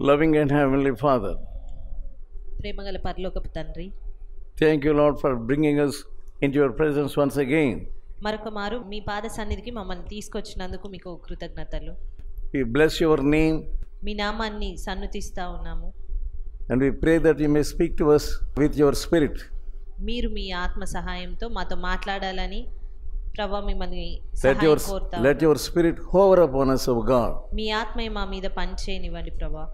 Loving and Heavenly Father, ప్రేమగల పరలోకపు తండ్రి, thank you, Lord, for bringing us into your presence once again. మరొక మారు మీ పాద సన్నిధికి మమ్మల్ని తీసుకొచ్చినందుకు మీకు కృతజ్ఞతలు. We bless your name మీ నామాన్ని సన్నుతిస్తా ఉన్నాము. and we pray that you may speak to us with your spirit. మీరు మీ ఆత్మ సహాయంతో మాతో మాట్లాడాలని ప్రభువా మిమ్మల్ని సహాయం కోరుతాము. Let your spirit hover upon us, O God. మీ ఆత్మ మా మీద పనిచేయనివ్వండి ప్రభువా.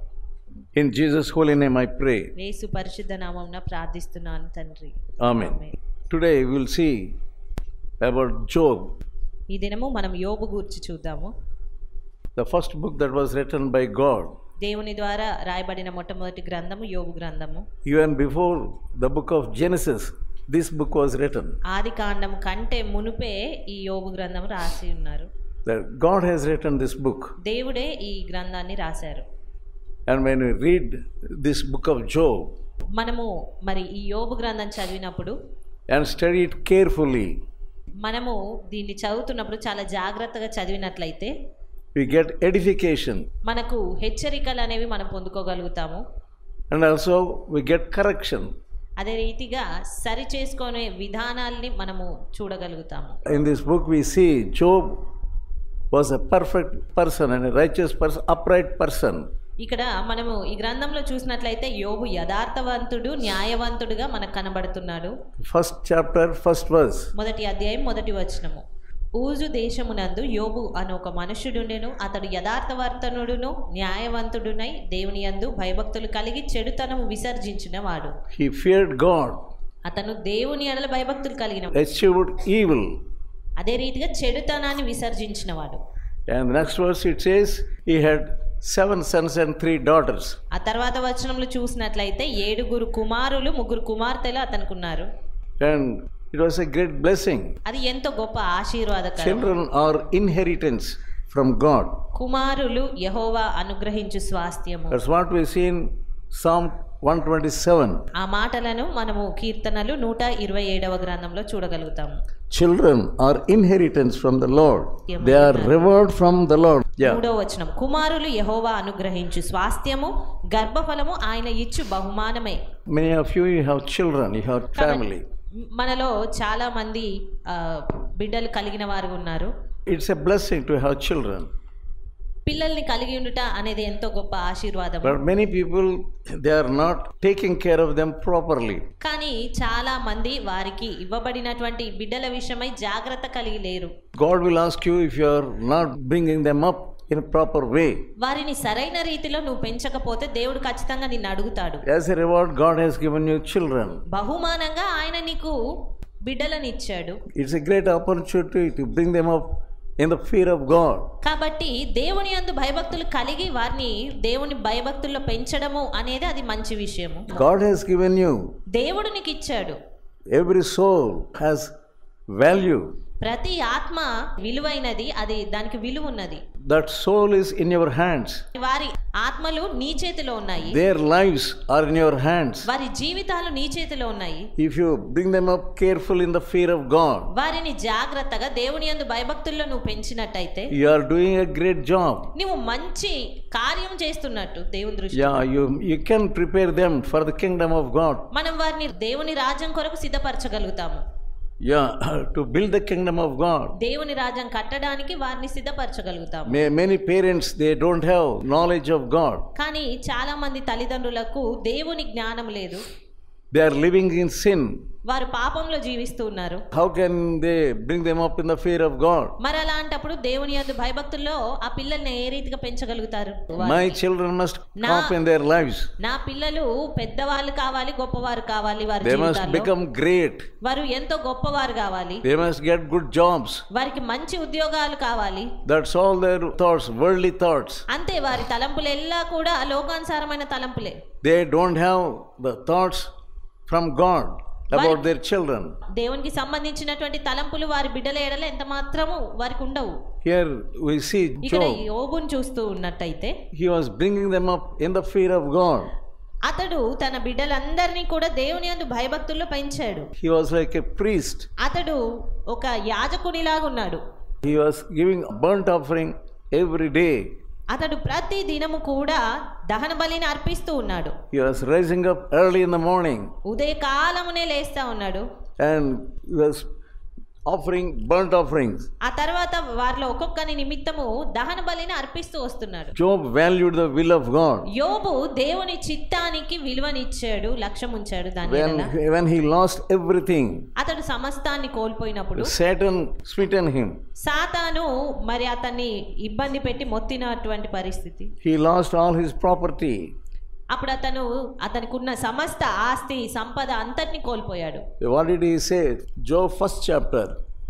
In Jesus' holy name I pray. యేసు పరిశుద్ధ నామమున ప్రార్థిస్తున్నాను తండ్రి. Amen. Today we will see about Job. ఈ దినము మనం యోబు గురించి చూద్దాము. The first book that was written by God. దేవుని ద్వారా రాయబడిన మొట్టమొదటి గ్రంథము యోబు గ్రంథము. Even before the book of Genesis, this book was written. ఆది కాండం కంటే మునుపే ఈ యోబు గ్రంథము రాసి ఉన్నారు. That God has written this book. దేవుడే ఈ గ్రంథాన్ని రాశారు. And when we read this book of Job, మనము మరి ఈ యోబు గ్రంథం చదివినప్పుడు and study it carefully, మనము దీన్ని చదువుతున్నప్పుడు చాలా జాగ్రత్తగా చదివినట్లయితే we get edification. మనకు హెచ్చరికలు అనేవి మనం పొందుకోగలుగుతాము. And also we get correction. అదే రీతిగా సరి చేసుకునే విధానాల్ని మనము చూడగలుగుతాము. In this book we see Job was a perfect person and a righteous person, upright person. ఇక్కడ మనము ఈ గ్రంథంలో చూసినట్లయితే యోబు యథార్థవంతుడు, న్యాయవంతుడుగా మనకు కనబడుతున్నాడు. First chapter, first verse. మొదటి అధ్యాయం మొదటి వచనము. ఊజు దేశమునందు యోబు అను ఒక మనుష్యుడుండెను. అతడు యథార్థవర్తనుడును న్యాయవంతుడునై దేవుని యందు భయభక్తులు కలిగి చెడుతనము విసర్జించిన వాడు. He feared God, అతను దేవుని ఎడల భయభక్తులు కలిగిన eschewed evil. అదే రీతిగా చెడుతనాన్ని విసర్జించిన వాడు. And the next verse it says he had 7 sons and 3 daughters. ఆ తర్వాత వచనంలో చూసినట్లయితే 7 కుమారులు 3 కుమార్తెలు అతనికి ఉన్నారు. And it was a great blessing. అది ఎంతో గొప్ప ఆశీర్వాదకరం. Children are inheritance from God. కుమారులు యెహోవా అనుగ్రహించు స్వాస్థ్యము. That's what we see in Psalm 127. ఆ మాటలను మనము కీర్తనలు 127వ గ్రంథంలో చూడగలుగుతాము. Children are inheritance from the Lord. They are reward from the Lord. Yeah. 3వ వచనం. కుమారులు యెహోవా అనుగ్రహించు స్వాస్థ్యము, గర్భఫలము ఆయన ఇచ్చు బహుమానమే. Many of you have children, you have family. మనలో చాలా మంది బిడ్డలు కలిగిన వారు ఉన్నారు. It's a blessing to have children. పిల్లల్ని కలిగి ఉండుట అనేది ఎంతో గొప్ప ఆశీర్వాదం. But many people, they are not taking care of them properly. కానీ చాలా మంది వారికి ఇవ్వబడినటువంటి బిడ్డల విషయమై జాగ్రత్త కలిగి లేరు. God will ask you if you are not bringing them up in a proper way. వారిని సరైన రీతిలో నువ్వు పెంచకపోతే దేవుడు ఖచ్చితంగా నిన్ను అడుగుతాడు. As a reward, God has given you children. బహుమానంగా ఆయన నీకు బిడ్డలను ఇచ్చాడు. It's a great opportunity to bring them up in the fear of God. కాబట్టి దేవుని యందు భయభక్తులు కలిగి వారిని దేవుని భయభక్తుల్లో పెంచడము అనేది అది మంచి విషయము. God has given you. దేవుడు నీకు ఇచ్చాడు. Every soul has value. ప్రతి ఆత్మ విలువైనది, అది దానికి విలువ ఉన్నది. That soul is in your hands. వారి ఆత్మలు నీ చేతిలో ఉన్నాయి. Their lives are in your hands. వారి జీవితాలు నీ చేతిలో ఉన్నాయి. If you bring them up careful in the fear of God, వారిని జాగ్రత్తగా దేవుని యందు భయభక్తుల్లో నువ్వు పెంచినట్టయితే you are doing a great job. నువ్వు మంచి కార్యం చేస్తున్నట్టు దేవుని దృష్టిలో. Yeah, you can prepare them for the kingdom of God. మనం వారిని దేవుని రాజ్యం కొరకు సిద్ధపరచగలుగుతాము. Yeah, to build the kingdom of God. దేవుని రాజ్యం కట్టడానికి వారిని సిద్ధపరచగలుగుతాము. Many parents, they don't have knowledge of God. కానీ చాలా మంది తల్లిదండ్రులకు దేవుని జ్ఞానం లేదు. They are living in sin. వారు పాపంలో జీవిస్తూ ఉన్నారు. How can they bring them up in the fear of God? మరి అలాంటప్పుడు దేవుని యందు భయభక్తుల్లో ఆ పిల్లల్ని ఏ రీతిగా పెంచగలుగుతారు? My children must come up in their lives. నా పిల్లలు పెద్దవాళ్ళు కావాలి, గొప్పవారు కావాలి. వారి They must జీవితాల్లో become great. వారు ఎంతో గొప్పవారు కావాలి. They must get good jobs. వారికి మంచి ఉద్యోగాలు కావాలి. That's all their thoughts, worldly thoughts. అంతే, వారి తలంపులు ఎల్లా కూడా లోకానుసారమైన తలంపులే. They don't have the thoughts from God about their children. దేవునికి సంబంధించినటువంటి తలంపులు వారి బిడ్డల ఎడల ఎంత మాత్రము వారికి ఉండవు. Here we see ఇక్కడ Job. యోబును చూస్తూ ఉన్నట్టయితే He was bringing them up in the fear of God. అతడు తన బిడ్డలందరినీ కూడా దేవుని యందు భయభక్తుల్లో పెంచాడు. He was like a priest. అతడు ఒక యాజకునిలాగా ఉన్నాడు. He was giving burnt offering every day అతడు ప్రతి దినము కూడా దహన బలిని అర్పిస్తూ ఉన్నాడు. He was rising up early in the morning ఉదయకాలమునే లేస్తా ఉన్నాడు. and he was offering burnt offerings. ఆ తర్వాత వారిలో ఒక్కొక్కని నిమిత్తము దహన బలిని అర్పిస్తూ వస్తున్నాడు. Job valued the will of God. యోబు దేవుని చిత్తానికి విలువనిచ్చాడు, లక్ష్యం ఉంచాడు. దాని When he lost everything, అతడు సమస్తాన్ని కోల్పోయినప్పుడు Satan smitten him. సాతాను మరి అతన్ని ఇబ్బంది పెట్టి మొత్తినటువంటి పరిస్థితి. He lost all his property. అప్పుడు అతనికి ఉన్న సమస్త ఆస్తి సంపద అంతటిని కోల్పోయాడు. What did he say? Job 1st chapter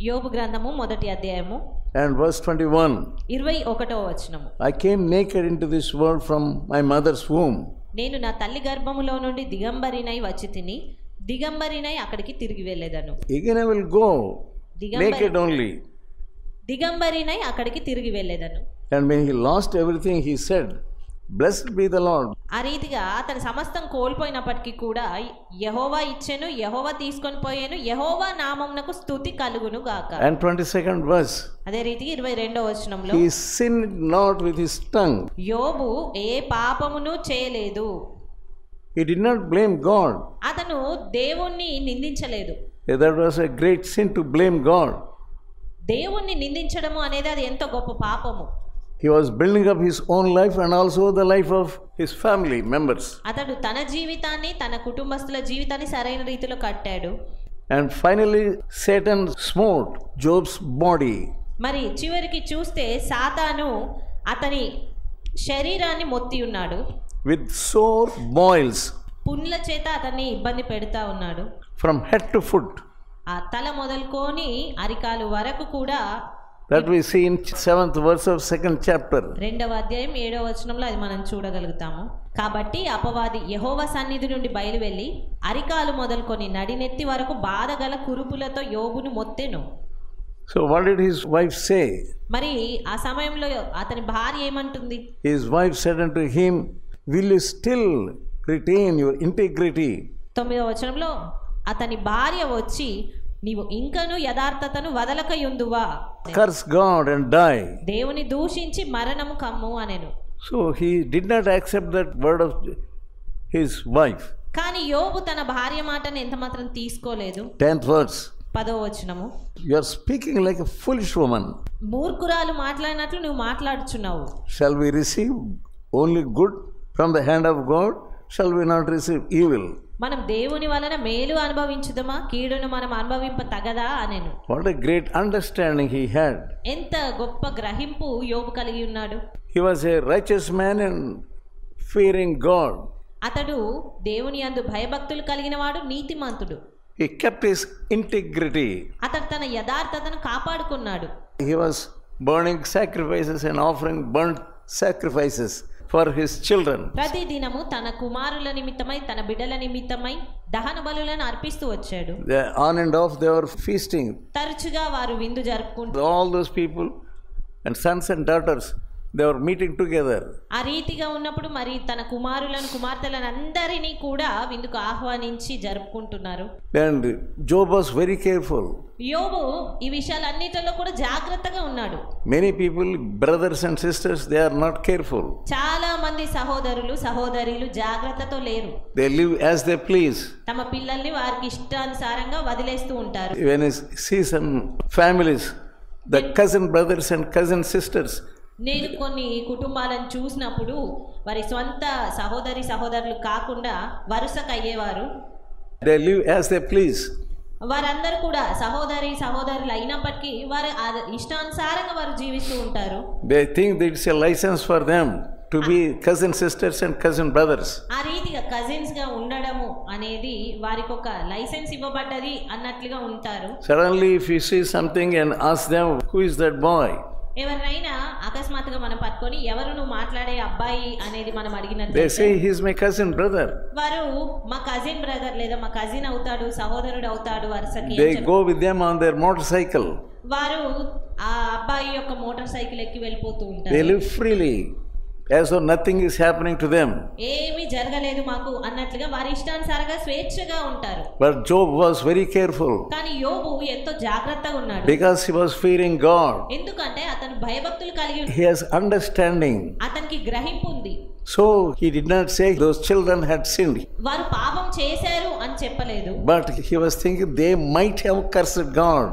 యోబు గ్రంథము 1వ అధ్యాయము and verse 21. 21వ వచనము. I came naked into this world from my mother's womb. నేను నా తల్లి గర్భములో నుండి దిగంబరినై వచ్చి తిని దిగంబరినై అక్కడికి తిరిగి వెళ్ళేదను. Again I will go naked only. దిగంబరినై అక్కడికి తిరిగి వెళ్ళేదను. And when he lost everything, he said, Blessed be the Lord. ఆ రీతిగా అతని సమస్తం కోల్పోయినప్పటికీ కూడా యెహోవా ఇచ్చెను, యెహోవా తీసుకొని పోయాను, యెహోవా నామమునకు స్తుతి కలుగును గాక. And 22nd verse. అదే రీతిగా 22వ వచనంలో He sinned not with his tongue. యోబు ఏ పాపమును చేయలేదు. He did not blame God. అతను దేవుణ్ణి నిందించలేదు. That was a great sin to blame God. దేవుణ్ణి నిందించడము అనేది అది ఎంతో గొప్ప పాపము. He was building up his own life and also the life of his family members. అతడు తన జీవితాన్ని, తన కుటుంబస్తుల జీవితాన్ని సరైన రీతిలో కట్టాడు. And finally Satan smote Job's body. మరి చివరికి చూస్తే సాతాను అతని శరీరాన్ని మొత్తి ఉన్నాడు. With sore boils. పుండ్ల చేత అతన్ని ఇబ్బంది పెడతా ఉన్నాడు. From head to foot. ఆ తల మొదలుకొని అరికాలు వరకు కూడా. That we see in 7th verse of 2nd chapter. 2వ అధ్యాయం 7వ వచనంలో అది మనం చూడగలుగుతాము. కాబట్టి అపవాది యెహోవా సన్నిధి నుండి బయలువెళ్ళి అరికాలు మొదలుకొని నడినెత్తి వరకు బాధగల కురుపులతో యోబును మొత్తెను. So what did his wife say? మరి ఆ సమయంలో అతని భార్య ఏమంటుంది? His wife said unto him, Will you still retain your integrity? 9వ వచనంలో అతని భార్య వచ్చి నీవు ఇంకను యథార్థతను వదలకయుందువా? Curse God and die. దేవుని దూషించి మరణము కమ్ము అనెను. So he did not accept that word of his wife. కానీ యోబు తన భార్య మాటను ఎంత మాత్రం తీసుకోలేదు. 10th verse. 10వ వచనము. You are speaking like a foolish woman. మూర్ఖురాలు మాట్లాడినట్లు నువ్వు మాట్లాడుచున్నావు. Shall we receive only good from the hand of God? Shall we not receive evil? మనం దేవుని వలన మేలు అనుభవించుదమా, కీడును మనం అనుభవింప తగదా అనెను. What a great understanding he had. ఎంత గొప్ప గ్రహింపు యోబు కలిగి ఉన్నాడు. He was a righteous man and fearing God. అతడు దేవుని యందు భయభక్తులు కలిగిన వాడు, నీతిమంతుడు. He kept his integrity. అతడు తన యథార్థతను కాపాడుకున్నాడు. He was burning sacrifices and offering burnt sacrifices for his children. ప్రతి దినము తన కుమారుల నిమిత్తమై, తన బిడ్డల నిమిత్తమై దహన బలులను అర్పిస్తూ వచ్చాడు. On and off they were feasting. తరచుగా వారు విందు జరుపుకుంటూ, All those people and sons and daughters, they were meeting together. ఆ రీతిగా ఉన్నప్పుడు మరి తన కుమారులను, కుమార్తెలను అందరినీ కూడా విందుకు ఆహ్వానించి జరుపుకుంటున్నారు. And Job was very careful. యోబు ఈ విషయాలన్నిటిలో కూడా జాగ్రత్తగా ఉన్నాడు. Many people, brothers and sisters, they are not careful. చాలా మంది సహోదరులు, సహోదరీలు జాగ్రత్తతో లేరు. They live as they please. తమ పిల్లల్ని వారికి ఇష్టానుసారంగా వదిలేస్తూ ఉంటారు. When you see some families, the cousin brothers and cousin sisters, నేను కొన్ని కుటుంబాలను చూసినప్పుడు వారి సొంత సహోదరులు కాకుండా వరుసకు అయ్యేవారు. they live as they please. వారందరూ కూడా సహోదరులు అయినప్పటికీ వారు ఇష్టానుసారంగా వారు జీవిస్తూ ఉంటారు. They think that it's a license for them to be cousin sisters and cousin brothers. ఆ రీతిగా కజిన్స్ గా ఉండడము అనేది వారికి ఒక లైసెన్స్ ఇవ్వబడ్డది అన్నట్లుగా ఉంటారు. Suddenly if you see something and ask them, who is that boy? ఎవరినైనా అకస్మాత్తుగా మనం పట్టుకొని ఎవరు నువ్వు మాట్లాడే అబ్బాయి అనేది మనం అడిగినట్లయితే They say he is my cousin brother. వారు మా కజిన్ బ్రదర్ లేదా మా కజిన్ అవుతాడు, సహోదరుడు అవుతాడు వరుసకి. They go with them on their motorcycle. వారు ఆ అబ్బాయి యొక్క మోటార్ సైకిల్ ఎక్కి వెళ్ళిపోతూ ఉంటారు. They live freely as though nothing is happening to them. ఏమీ జరగలేదు మాకు అన్నట్లుగా వారి ఇష్టానుసారంగా స్వేచ్ఛగా ఉంటారు. But Job was very careful కానీ యోబు ఎంతో జాగ్రత్తగా ఉన్నాడు. because he was fearing God. ఎందుకంటే అతను భయభక్తులు కలిగి ఉన్నాడు. He has understanding. అతనికి గ్రహింపు ఉంది. So he did not say those children had sinned. వారు పాపం చేశారు అని చెప్పలేదు. But he was thinking they might have cursed God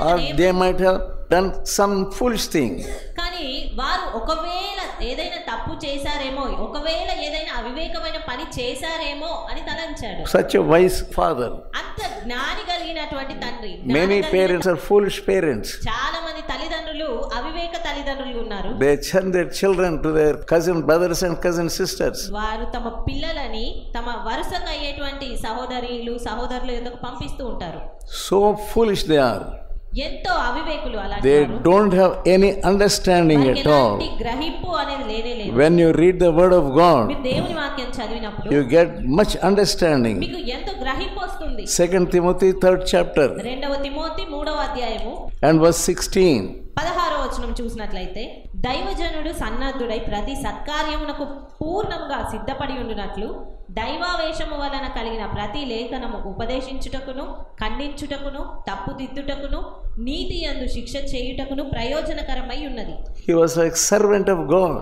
or they might have done some foolish thing. కానీ వారు ఒకవేళ ఏదైనా తప్పు చేశారేమో, ఒకవేళ ఏదైనా అవివేకమైన పని చేశారేమో అని తలంచాడు. Such a wise father. అంత జ్ఞాని కలిగినటువంటి తండ్రి. Many parents are foolish parents. చాలా మంది తల్లిదండ్రులు అవివేక తల్లిదండ్రులు ఉన్నారు. They send their children to their cousin brothers and cousin sisters. వారు తమ పిల్లలని తమ వరుసకు అయ్యేటువంటి సహోదరులు ఎదుకు పంపిస్తూ ఉంటారు. So foolish they are. ఎంతో అవివేకులు అలాంటి. They don't have any understanding at all. గ్రహింపు అనేది లేనే లేదు. When you read the word of God, మీరు దేవుని వాక్యం చదివినప్పుడు you get much understanding. మీకు ఎంతో గ్రహింపు వస్తుంది. 2 Timothy 3rd chapter 2వ తిమోతి 3వ అధ్యాయము and verse 16. 16వ వచనం చూసినట్లయితే, దైవజనుడు సన్నద్ధుడై ప్రతి సత్కార్యమునకు పూర్ణముగా సిద్ధపడి ఉండునట్లు దైవావేశము వలన కలిగిన ప్రతి లేఖనము ఉపదేశించుటకును, ఖండించుటకును, తప్పుదిద్దుటకును, నీతి యందు శిక్ష చేయుటకును ప్రయోజనకరమై ఉన్నది. He was like servant of God.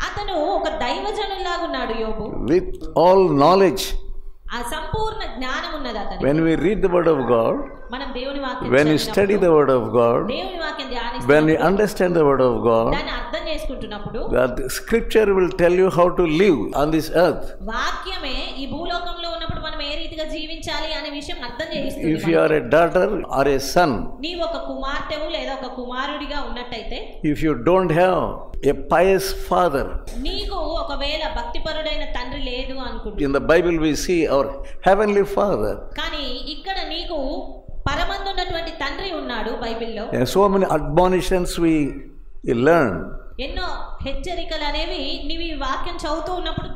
అతను ఒక దైవజనులాగున్నాడు యోబు. With all knowledge. ఆ సంపూర్ణ జ్ఞానం ఉన్నది అతనికి. When we read the word of God, మనం దేవుని వాక్యం when we study the word of God, దేవుని వాక్యం ధ్యానిస్తున్నప్పుడు, when we understand the word of God, దాన్ని అర్థం చేసుకుంటున్నప్పుడు, the scripture will tell you how to live on this earth. వాక్యమే ఈ భూలోకంలో ఉన్నప్పుడు మనం ఏ రీతిగా జీవించాలి అనే విషయం అర్థం చేయిస్తుంది. If you are a daughter or a son, నీవు ఒక కుమార్తెవు లేదా ఒక కుమారుడిగా ఉన్నట్టయితే, if you don't have a pious father, నీకు ఒకవేళ భక్తిపరుడైన తండ్రి లేదు అనుకుంటా. in the Bible we see our heavenly father. కానీ ఇక్కడ నీకు పరమందున్నటువంటి తండ్రి ఉన్నాడు బైబిల్లో. And so many admonitions we learn. ఎన్నో హెచ్చరికలు అనేవి నీవు ఈ వాక్యం చదువుతూ ఉన్నప్పుడు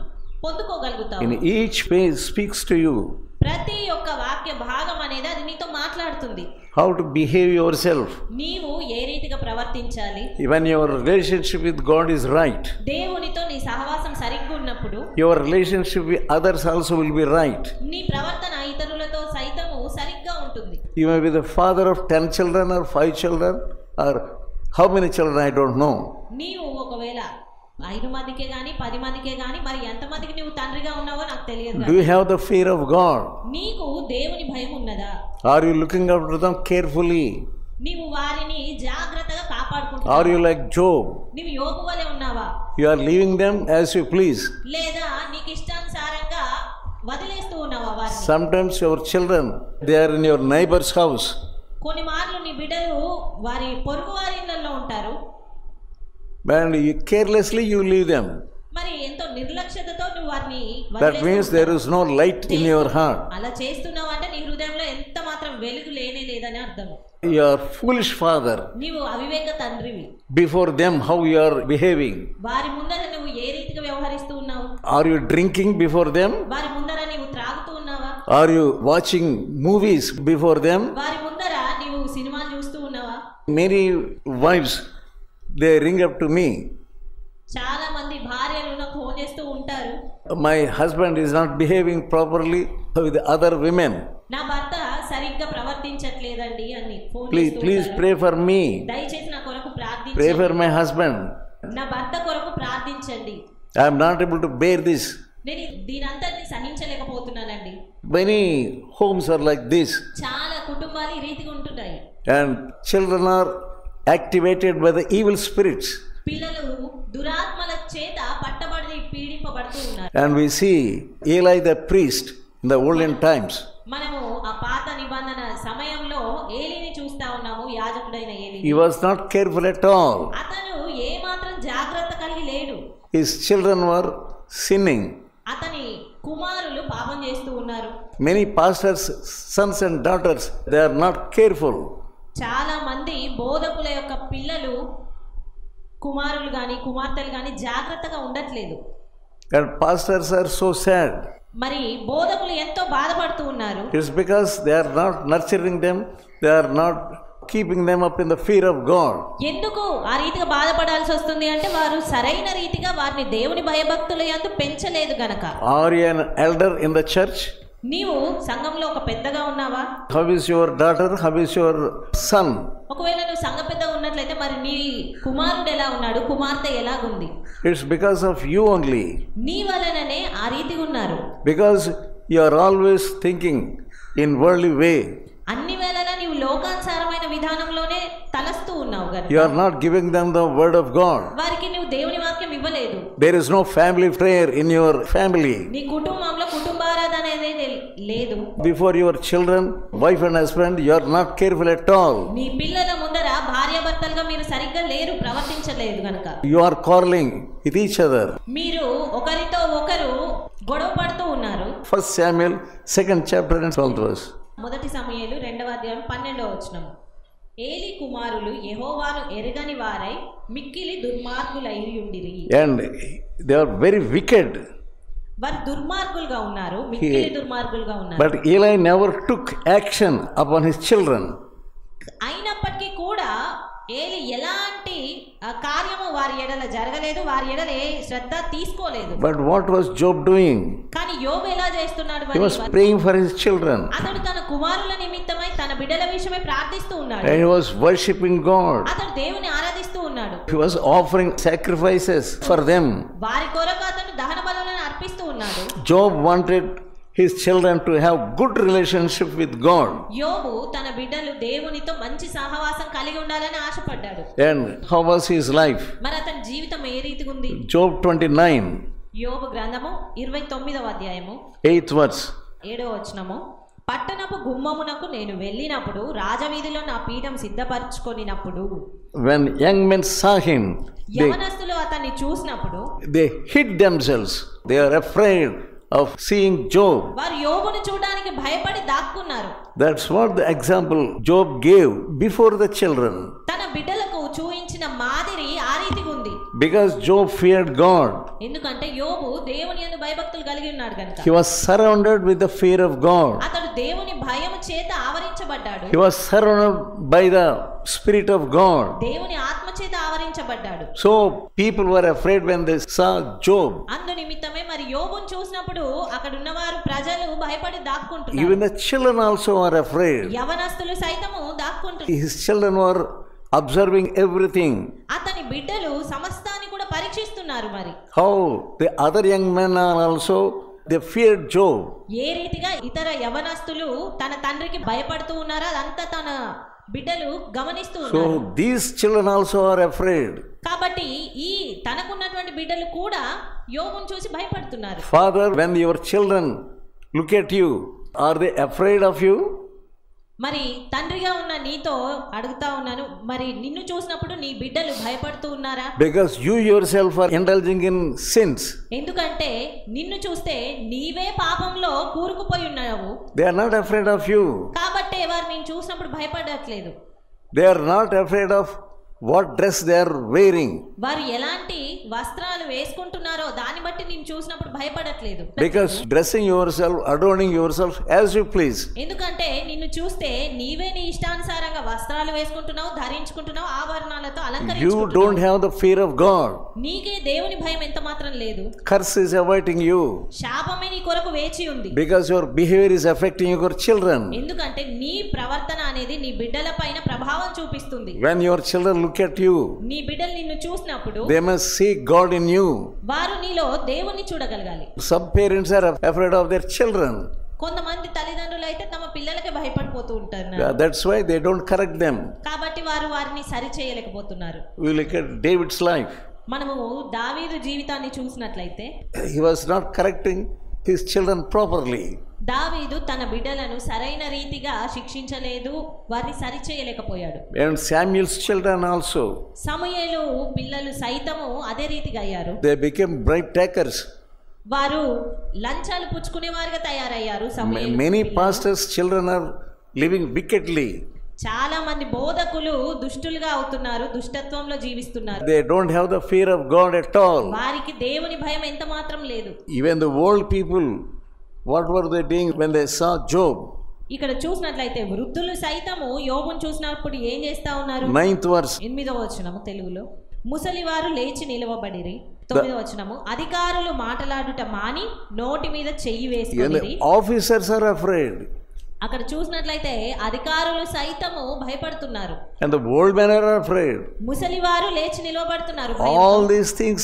పొందుకోగలుగుతావు. In each page speaks to you ప్రతి ఒక్క వాక్య భాగం అనేది అది నీతో మాట్లాడుతుంది. how to behave yourself. నీవు ఏ రీతిగా ప్రవర్తించాలి. When your relationship with God is right, దేవునితో నీ సహవాసం సరిగ్గా ఉన్నప్పుడు, your relationship with others also will be right. నీ ప్రవర్తన ఇతరులతో సైతము సరిగ్గా ఉంటుంది. You may be the father of 10 children or 5 children or how many children I don't know. నీవు ఒకవేళ 5 మందికే గాని 10 మందికే గాని మరి ఎంత మందికి నీవు తండ్రిగా ఉన్నావో నాకు తెలియదు. Do you have the fear of God? నీకు దేవుని భయం ఉన్నదా? Are you looking after them carefully? నీవు వారిని జాగ్రత్తగా కాపాడుకుంటున్నావా? Are you like Job? నీవు యోబు వలె ఉన్నావా? You are leaving them as you please. లేదా నీకు ఇష్టానుసారంగా వదిలేస్తూ ఉన్నావా వారిని? Sometimes your children, they are in your neighbor's house. కొన్ని మార్లు నీ బిడ్డలు వారి పొరుగు వారి ఇళ్ళల్లో ఉంటారు. And you carelessly you leave them. మరి ఎంతో నిర్లక్ష్యతతో నువ్వు వారిని That means there is no light in your heart. అలా చేస్తున్నావు అంటే నీ హృదయంలో ఎంత మాత్రం వెలుగు లేనే లేదని అర్థం. You are foolish father. నీవు అవివేక తండ్రివి. Before them how you are behaving. వారి ముందర నువ్వు ఏ రీతిగా వ్యవహరిస్తూ ఉన్నావు? Are you drinking before them? వారి ముందర నీవు త్రాగుతూ ఉన్నావా? Are you watching movies before them? వారి ముందర నీవు సినిమాలు చూస్తూ ఉన్నావా? Many wives, they ring up to me. చాలా మంది భార్యలు నాకు ఫోన్ చేస్తూ ఉంటారు. My husband is not behaving properly with other women. నా భర్త సరిగ్గా ప్రవర్తించట్లేదండి అని ఫోన్ చేస్తూ ఉంటారు. Please pray for me. దయచేసి నా కొరకు ప్రార్థించండి. Pray for my husband. నా భర్త కొరకు ప్రార్థించండి. I am not able to bear this. నేను దీనంతటిని సహించలేకపోతున్నానండి. Many homes are like this. చాలా కుటుంబాలు ఈ రీతిగా ఉంటున్నాయి. And children are activated by the evil spirits. పిల్లలు దురాత్మల చేత పట్టబడి పీడింపబడుతూ ఉన్నారు. And we see Eli the priest in the olden times. మనము ఆ పాత నిబంధన సమయంలో ఏలీని చూస్తా ఉన్నాము. యాజకుడైన Eli. He was not careful at all. అతను ఏ మాత్రం జాగ్రత్త కలిగి లేడు. His children were sinning. అతని కుమారులు పాపం చేస్తూ ఉన్నారు. Many pastors' sons and daughters, they are not careful. చాలా మంది బోధకుల యొక్క పిల్లలు కుమారులు గాని కుమార్తెలు గాని జాగ్రత్తగా ఉండట్లేదు. And pastors are so sad. మరి బోధకులు ఎంతో బాధపడుతూ ఉన్నారు. It's because they are not nurturing them, they are not keeping them up in the fear of God. ఎందుకు ఆ రీతిగా బాధపడాల్సి వస్తుంది అంటే వారు సరైన రీతిగా వారిని దేవుని భయభక్తుల యందు పెంచలేదు గనక. Are you an elder in the church? నీవు సంఘంలో ఒక పెద్దగా ఉన్నావా? How is your daughter? How is your son? ఒకవేళ నువ్వు సంఘ పెద్ద ఉన్నట్లయితే మరి నీ కుమారుడు ఎలా ఉన్నాడు, కుమార్తె ఎలాగుంది? It's because of you only. నీ వలననే ఆ రీతిగా ఉన్నారు. Because you are always thinking in worldly way. అన్ని వేళలా నీవు లోకానుసారమైన విధానంలోనే తలస్తూ ఉన్నావు గనుక You are not giving them the word of God. వారికి నీవు దేవుని వాక్యం ఇవ్వలేదు. There is no family prayer in your family. నీ కుటుంబంలో కుటుంబారాధన అనేది లేదు. Before your children, wife and husband, you are not careful at all. నీ పిల్లల ముందర భార్యాభర్తలుగా మీరు సరిగ్గా లేరు, ప్రవర్తించలేదు గనుక You are quarreling with each other. మీరు ఒకరితో ఒకరు గొడవ పడుతూ ఉన్నారు. 1 Samuel 2nd chapter and 12th verse. మొదటి సమూయేలు 2వ అధ్యాయం 12వ వచనము. ఏలి కుమారులు యెహోవాను ఎరగని వారై మిక్కిలి దుర్మార్గులైయుండిరి. And they are very wicked. వారు దుర్మార్గులుగా ఉన్నారు, మిక్కిలి దుర్మార్గులుగా ఉన్నారు. But Eli never took action upon his children. అయినప్పటికీ కూడా ఏలి ఎలాంటి కార్యము వారి ఎడల జరగలేదు, వారి ఎడల ఏ శ్రద్ధ తీసుకోలేదు. But what was Job doing? కానీ యోబు ఎలా చేస్తున్నాడు? He was praying for his children. అతడు తన కుమారుల నిమిత్తమై తన బిడ్డల విషయమై ప్రార్థిస్తూ ఉన్నాడు. And he was worshiping God. అతడు దేవుని ఆరాధిస్తూ ఉన్నాడు. He was offering sacrifices for them. వారి కొరకు అతను దహన బలులను అర్పిస్తూ ఉన్నాడు. Job wanted his children to have good relationship with God. యోబు తన బిడ్డలు దేవునితో మంచి సహవాసం కలిగి ఉండాలని ఆశపడ్డాడు. And how was his life? మరి అతని జీవితం ఏ రీతిగా ఉంది? Job 29, యోబు గ్రంథము 29వ అధ్యాయము 8th verse. 7వ వచనము. పట్టణపు గుమ్మమునకు నేను వెళ్ళినప్పుడు రాజవీధిలో నా పీఠం సిద్ధపరచుకొనినప్పుడు When young men saw him, యవనస్తులు అతన్ని చూసినప్పుడు they hid themselves. They are afraid of seeing Job. వారు యోబును చూడడానికి భయపడి దాక్కున్నారు. That's what the example Job gave before the children. తన బిడ్డలకు చూయించిన మాదిరి ఆ రీతిగా ఉంది. Because Job feared God. ఎందుకంటే యోబు దేవుని యందు భయభక్తులు కలిగి ఉన్నాడు గనుక. He was surrounded with the fear of God. అతడు దేవుని భయము చేత ఆవరించబడ్డాడు. He was surrounded by the Spirit of God. దేవుని ఆత్మ చేత ఆవరించబడ్డాడు. So people were afraid when they saw Job. అందు నిమిత్తమే మరి యోబును చూసినప్పుడు అక్కడ ఉన్నవారు ప్రజలు భయపడి దాక్కుంటున్నారు. Even the children also are afraid. యవనస్తులు సైతము దాక్కుంటున్నారు. His children were observing everything. అతని బిడ్డలు సమస్తాన్ని కూడా పరీక్షిస్తున్నారు. మరి How the other young men are also, they feared Job. ఏ రీతిగా ఇతర యవనస్తులు తన తండ్రికి భయపడుతూ ఉన్నారో అదంతా తన బిడ్డలు గమనిస్తూ ఉన్నారు. So these children also are afraid. కాబట్టి ఈ తనకున్నటువంటి బిడ్డలు కూడా యోబును చూసి భయపడుతున్నారు. Father, when your children look at you, are they afraid of you? మరి తండ్రిగా ఉన్న నీతో అడుగుతా ఉన్నాను, మరి నిన్ను చూసినప్పుడు నీ బిడ్డలు భయపడుతూ ఉన్నారా? Because you yourself are indulging in sins. ఎందుకంటే నిన్ను చూస్తే నీవే పాపంలో కూరుకుపోయి ఉన్నావు. They are not afraid of you. కాబట్టి వారు నేను చూసినప్పుడు భయపడట్లేదు. They are not afraid of what dress they are wearing. వారు ఎలాంటి వస్త్రాలు వేసుకుంటున్నారో దాన్ని బట్టి నేను చూసినప్పుడు భయపడట్లేదు. Because dressing yourself, adorning yourself as you please. ఎందుకంటే నిన్ను చూస్తే నీవే నీ ఇష్టానుసారంగా వస్త్రాలు వేసుకుంటున్నావు, ధరించుకుంటున్నావు, ఆభరణాలతో You అలంకరించుకుంటున్నావు. don't have the fear of God. నీకే దేవుని భయం ఎంత మాత్రం లేదు. Curse is awaiting you. శాపమే నీ కొరకు వేచి ఉంది. Because your behavior is affecting your children. ఎందుకంటే నీ ప్రవర్తన అనేది నీ బిడ్డల పైన ప్రభావం చూపిస్తుంది. When your children look at you, నీ బిడ్డలు నిన్ను చూసినప్పుడు they must see God in you. వారు నీలో దేవుణ్ణి చూడగలగాలి. Some parents are afraid of their children. కొంతమంది తల్లిదండ్రులు అయితే తమ పిల్లలకే భయపడిపోతూ ఉంటారు. Yeah, that's why they don't correct them. కాబట్టి వారు వారిని సరి చేయలేకపోతున్నారు. We look at David's life. మనము దావీదు జీవితాన్ని చూసినట్లయితే He was not correcting his children properly. దావీదు తన బిడ్డలను సరైన రీతిగా శిక్షించలేదు, వారిని సరి చేయలేకపోయాడు. And Samuel's children also. సమూయేలు పిల్లలు సైతము అదే రీతిగా అయ్యారు. They became bribe takers. వారు లంచాలు పుచ్చుకునే వారుగా తయారయ్యారు. Many pastors' children are living wickedly. చాలా మంది బోధకులు దుష్టులుగా అవుతున్నారు, దుష్టత్వంలో జీవిస్తున్నారు. They don't have the fear of God at all. వారికి దేవుని భయం ఎంత మాత్రం లేదు. Even the old people, what were they doing when they saw Job? ఇక్కడ చూసినట్లయితే వృద్ధులు సైతము యోబును చూసినప్పుడు ఏం చేస్తా ఉన్నారు? 9th verse. 8వ వచనము తెలుగులో, ముసలివారు లేచి నిలవబడిరి. 9వ వచనము, అధికారులు మాటలాడుట మాని నోటి మీద చెయ్యి వేసుకొని. Officers are afraid. అక్కడ చూసినట్లయితే అధికారులు సైతము భయపడుతున్నారు. And the old men are afraid. ముసలివారు లేచి నిలవబడుతున్నారు. All these things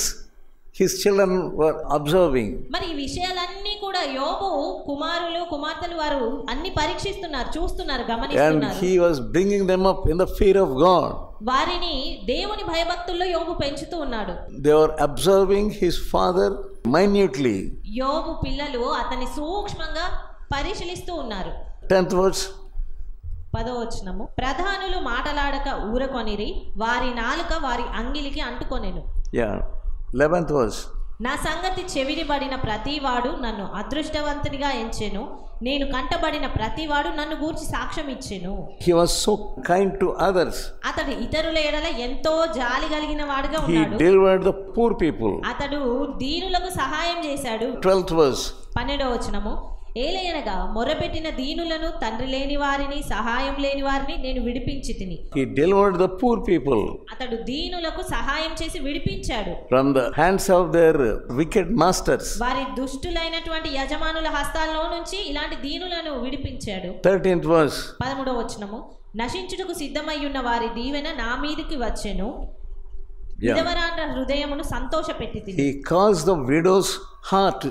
his children were observing. మరి ఈ విషయాలన్నీ కూడా యోబు కుమారులు కుమార్తెలు వారు అన్ని పరీక్షిస్తున్నారు, చూస్తున్నారు, గమనిస్తున్నారు. And he was bringing them up in the fear of God. వారిని దేవుని భయభక్తుల్లో యోబు పెంచుతూ ఉన్నాడు. They were observing his father minutely. యోబు పిల్లలు అతన్ని సూక్ష్మంగా పరిశీలిస్తూ ఉన్నారు. 10th verse. 10వ వచనము, ప్రధానులు మాటలాడక ఊరకొనిరి, వారి నాలుక వారి అంగిలికి అంటుకొనెను. 11th verse. నా సంగతి చెవిడిబడిన ప్రతివాడు నన్ను అదృష్టవంతునిగా ఎంచెను, నేను కంటబడిన ప్రతివాడు నన్ను గూర్చి సాక్ష్యం ఇచ్చెను. He was so kind to others. అతడు ఇతరుల ఎడల ఎంతో జాలి కలిగిన వాడుగా He ఉన్నాడు. delivered the poor people. అతడు దీనులకు సహాయం చేశాడు. 12th verse. 12వ వచనము, ఏలయనగా మొరపెట్టిన దీనులను, తండ్రి లేని వారిని, సహాయం లేని వారిని నేను విడిపించి తిని. He delivered the poor people. అతడు దీనులకు సహాయం చేసి విడిపించాడు From the hands of their wicked masters. వారి దుష్టులైనటువంటి యజమానుల హస్తాల్లో నుంచి ఇలాంటి దీనులను విడిపించాడు. 13th verse. 13వ వచనము, నశించుటకు సిద్ధమయ్యున్న వారి దీవెన నా మీదికి వచ్చెను, విధవరాండ్ర హృదయమును సంతోషపెట్టితిని. He caused the widow's heart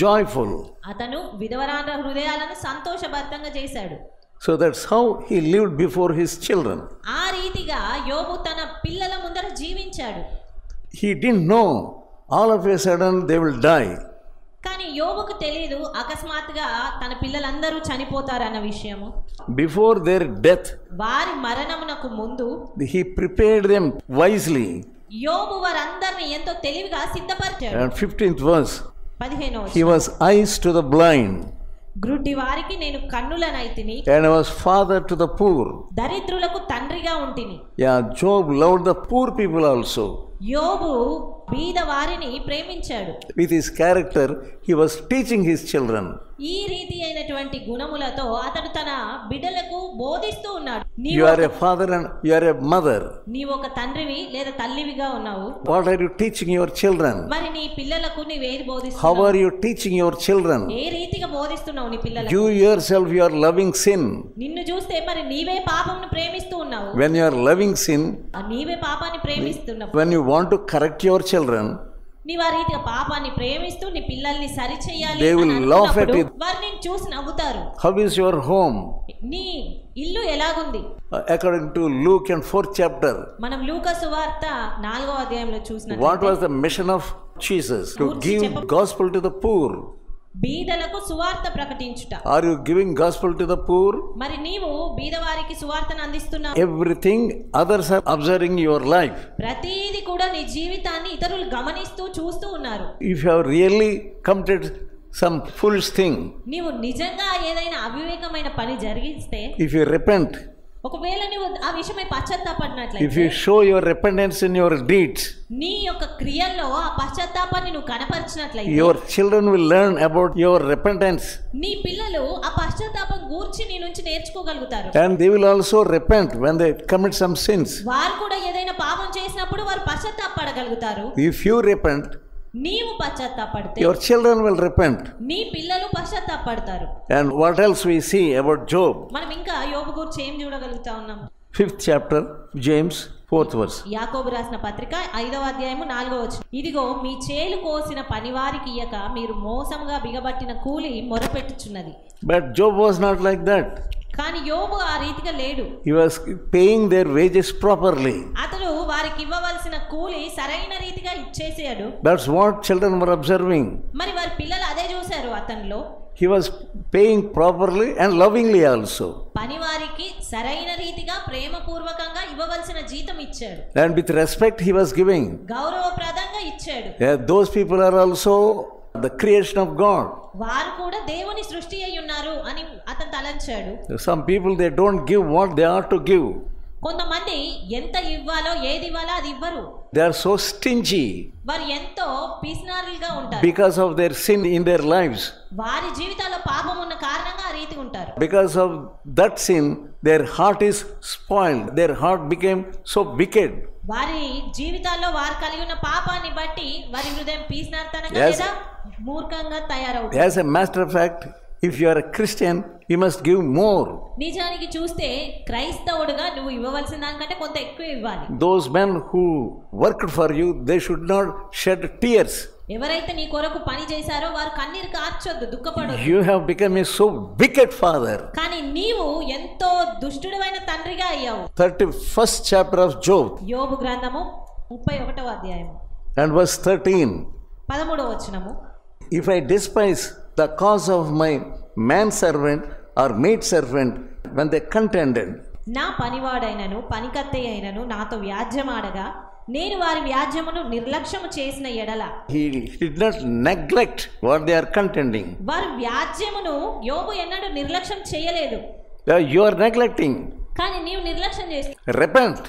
joyful. అతను విధవరాండ్ర హృదయాలను సంతోషభరితంగా చేశాడు. So that's how he lived before his children. ఆ రీతిగా యోబు తన పిల్లల ముందర జీవించాడు. He didn't know all of a sudden they will die. కానీ యోబుకు తెలియదు అకస్మాత్తుగా తన పిల్లలందరూ చనిపోతారన్న విషయము. Before their death, వారి మరణమునకు ముందు he prepared them wisely. యోబు వారందరిని ఎంతో తెలివిగా సిద్ధపరిచాడు. And 15th verse. 15వ He was eyes to the blind. గ్రుడ్డి వారికి నేను కన్నులనైతిని, And was father to the poor. దరిద్రులకు తండ్రిగా ఉంటిని. Job loved the poor people also. యోబు బీద వారిని ప్రేమించాడు. With his character, he was teaching his children. ఈ రీతి అయినటువంటి గుణములతో అతడు తన బిడ్డలకు బోధిస్తూ ఉన్నాడు. You are a father and you are a mother. నీవు ఒక తండ్రివి లేదా తల్లివిగా ఉన్నావు. What are you teaching your children? మరి నీ పిల్లలకు నీవేది బోధిస్తున్నావు? How are you teaching your children? ఏ రీతిగా బోధిస్తున్నావు నీ పిల్లలకు? You yourself, you are loving sin. నిన్ను చూస్తే మరి నీవే పాపమును ప్రేమిస్తూ ఉన్నావు. When you are loving sin, నీవే పాపాన్ని ప్రేమిస్తున్నావు. when you want to correct your children, నీవు ఆ రీతిగా పాపాన్ని ప్రేమిస్తూ నీ పిల్లల్ని సరిచేయాలి they will laugh at you. వారు నిన్ను చూసి నవ్వుతారు. How is your home? నీ ఇల్లు ఎలాగుంది? According to Luke and 4th chapter, మనం లూకా సువార్త 4వ అధ్యాయంలో చూసినట్లయితే what was the mission of Jesus? To give gospel to the poor. బీదలకు సువార్త ప్రకటించుట. Are you giving gospel to the poor? మరి నీవు బీదవారికి సువార్తను అందిస్తున్నావు. Everything others are observing your life. ప్రతిదీ కూడా నీ జీవితాన్ని ఇతరులు గమనిస్తూ చూస్తూ ఉన్నారు. If you have really committed some foolish thing, నీవు నిజంగా ఏదైనా అవివేకమైన పని జరిగిస్తే, if you repent, ఒకవేళ నీవు ఆ విషయమై పశ్చాత్తాపడినట్లయితే, if you show your repentance in your deeds, నీ యొక్క క్రియల్లో ఆ పశ్చాత్తాపాన్ని నువ్వు కనపరిచినట్లయితే, your children will learn about your repentance. నీ పిల్లలు ఆ పశ్చాత్తాపం గూర్చి నీ నుంచి నేర్చుకోగలుగుతారు. And they will also repent when they commit some sins. వారు కూడా ఏదైనా పాపం చేసినప్పుడు వారు పశ్చాత్తాపడగలుగుతారు. If you repent, నీవు పశ్చాత్తాపడితే your children will repent. నీ పిల్లలు పశ్చాత్తాపడతారు. And what else we see about Job? మనం ఇంకా యోబు గురించి ఏం చూడగలుగుతా ఉన్నాం? 5th chapter, James, 4th verse. యాకోబు రాసిన పత్రిక 5వ అధ్యాయము 4వ వచనం, ఇదిగో మీ చేలు కోసిన పనివారికి ఇయ్యక మీరు మోసంగా బిగబట్టిన కూలి మొరపెట్టుచున్నది. But Job was not like that. కానీ యోబు ఆ రీతిగా లేడు. He was paying their wages properly. అతడు వారికి ఇవ్వవలసిన కూలి సరైన రీతిగా ఇచ్చేసాడు. That's what children were observing. మరి వారి పిల్లలు అదే చూశారు అతనిలో. He was paying properly and lovingly also. పనివారికి సరైన రీతిగా ప్రేమపూర్వకంగా ఇవ్వవలసిన జీతం ఇచ్చాడు. And with respect he was giving. గౌరవప్రదంగా ఇచ్చాడు. Those people are also the creation of God. వారు కూడా దేవుని సృష్టి అయి ఉన్నారు అని అతను తలంచాడు. Some people, they don't give what they ought to give. కొంతమంది ఎంత ఇవ్వాలో ఏది ఇవ్వాలో అది ఇవ్వరు. They are so stingy వారు ఎంతో పిసినారులుగా ఉంటారు. because of their sin in their lives. వారి జీవితాల్లో పాపం ఉన్న కారణంగా ఆ రీతిగా ఉంటారు. Because of that sin, their heart is spoiled. Their heart became so wicked. వారి జీవితాల్లో వారు కలిగి ఉన్న పాపాన్ని బట్టి వారి హృదయం పీసినార్తనంగా లేదా మూర్ఖంగా తయారవుతుంది. As a matter of fact, if you are a Christian, you must give more. నిజానికి చూస్తే క్రైస్తవుడిగా నువ్వు ఇవ్వవలసిన దానికంటే కొంత ఎక్కువ ఇవ్వాలి. Those men who worked for you, they should not shed tears. ఎవరైతే నీ కొరకు పని చేశారో వారు కన్నీరు కార్చొద్దు, దుఃఖపడొద్దు. You have become a so wicked father. కానీ నీవు ఎంతో దుష్టుడైన తండ్రిగా అయ్యావు. 31st chapter of Job. యోబు గ్రంథము 31వ అధ్యాయము And verse 13. 13వ వచనము. If I despise the cause of my manservant or maidservant when they contended. నా పనివాడైనను పనికత్తె అయినను నాతో వ్యాజ్యమాడగా నేను వారి వ్యాజ్యమును నిర్లక్ష్యము చేసిన ఎడల. He did not neglect what they are contending. వారి వ్యాజ్యమును యోబు ఎన్నడూ నిర్లక్ష్యం చేయలేదు. You are neglecting. కానీ నీవు నిర్లక్ష్యం చేస్తున్నావు. Repent.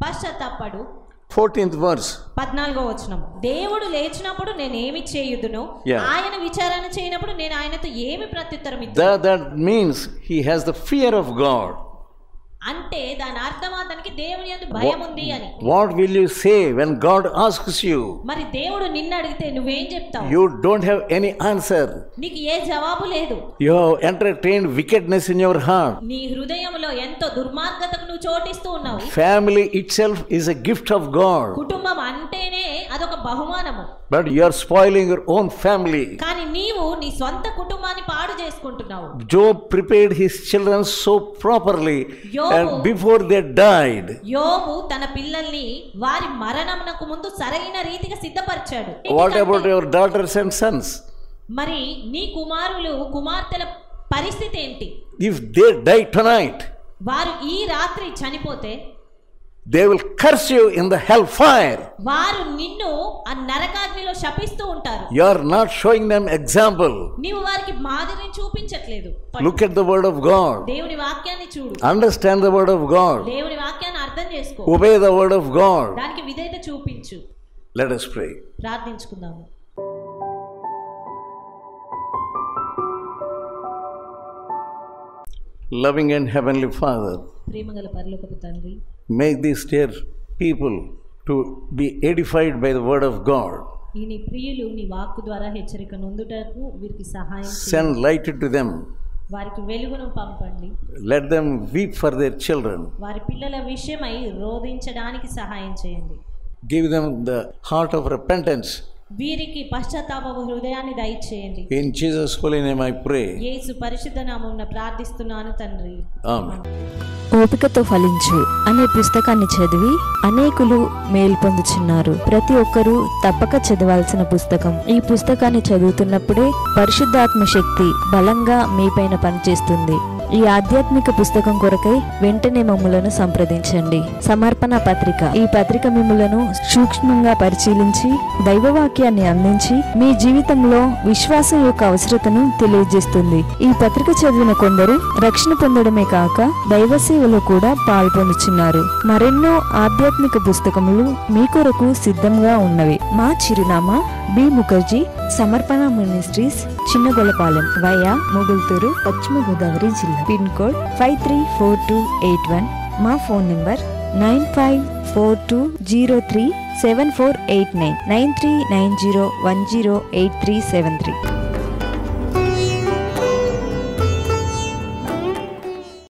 పశ్చాత్తాపడు. 14th verse. 14వ వచనం. దేవుడు లేచినప్పుడు నేను ఏమి చేయుదును, ఆయన విచారణ చేయనప్పుడు నేను ఆయనతో ఏమి ప్రత్యుత్తరం ఇద్దును. That means he has the fear of God. అంటే దాని అర్థం అతనికి దేవుని యందు భయం ఉంది అని. What will you say when God asks you? మరి దేవుడు నిన్ను అడిగితే నువ్వేం చెప్తావు? You don't have any answer. నీకు ఏ జవాబు లేదు. You have entertained wickedness in your heart. నీ హృదయంలో ఎంతో దుర్మార్గతకు నువ్వు చోటిస్తూ ఉన్నావు. Family itself is a gift of God. కుటుంబం అంటేనే అదొక బహుమానము. But you are spoiling your own family. కానీ నీవు నీ సొంత కుటుంబాన్ని పాడు చేసుకుంటున్నావు. Job prepared his children so properly and before they died. యోబు తన పిల్లల్ని వారి మరణమునకు ముందు సరైన రీతిగా సిద్ధపరిచాడు. What about your daughters and sons? మరి నీ కుమారులు కుమార్తెల పరిస్థితి ఏంటి? If they die tonight, వారు ఈ రాత్రి చనిపోతే they will curse you in the hellfire. వారు నిన్ను ఆ నరకాగ్నిలో శపిస్తూ ఉంటారు. You are not showing them example. నీవు వారికి మాదిరిని చూపించట్లేదు. Look at the word of God. దేవుని వాక్యాన్ని చూడు. Understand the word of God. దేవుని వాక్యాన్ని అర్థం చేసుకో. Obey the word of God. దానికి విధేయత చూపించు. Let us pray. ప్రార్థించుకుందాము. Loving and heavenly Father, ప్రేమగల పరలోకపు తండ్రి, make these dear people to be edified by the word of God. ఈ నీ ప్రియులు నీ వాక్కు ద్వారా హెచ్చరిక నొందుటకు వీరికి సహాయం చేయండి. Send light to them. వారికి వెలుగును పంపండి. Let them weep for their children. వారి పిల్లల విషయమై రోదించడానికి సహాయం చేయండి. Give them the heart of repentance. వీరికి పశ్చాత్తాపపు హృదయాన్ని దయచేయండి. In Jesus' holy name I pray. యేసు పరిశుద్ధ నామమున ప్రార్థిస్తున్నాను తండ్రి. Amen. ఓపికతో ఫలించు అనే పుస్తకాన్ని చదివి అనేకులు మేలు పొందుచున్నారు. ప్రతి ఒక్కరూ తప్పక చదవాల్సిన పుస్తకం. ఈ పుస్తకాన్ని చదువుతున్నప్పుడే పరిశుద్ధాత్మ శక్తి బలంగా మీపైన పనిచేస్తుంది. ఈ ఆధ్యాత్మిక పుస్తకం కొరకై వెంటనే మమ్ములను సంప్రదించండి. సమర్పణ పత్రిక. ఈ పత్రిక మిమ్ములను సూక్ష్మంగా పరిశీలించి దైవవాక్యాన్ని అందించి మీ జీవితంలో విశ్వాసం యొక్క అవసరతను తెలియజేస్తుంది. ఈ పత్రిక చదివిన కొందరు రక్షణ పొందడమే కాక దైవ సేవలో కూడా పాల్పొందుచున్నారు. మరెన్నో ఆధ్యాత్మిక పుస్తకములు మీ కొరకు సిద్ధంగా ఉన్నవి. మా చిరునామా బి ముఖర్జీ, సమర్పణ మినిస్ట్రీస్, చిన్నగొలపాలెం, వయా మొగుల్తూరు, పశ్చిమ గోదావరి జిల్లా. Pin code 534281. మా ఫోన్ నంబర్ 9542037489 9390108373.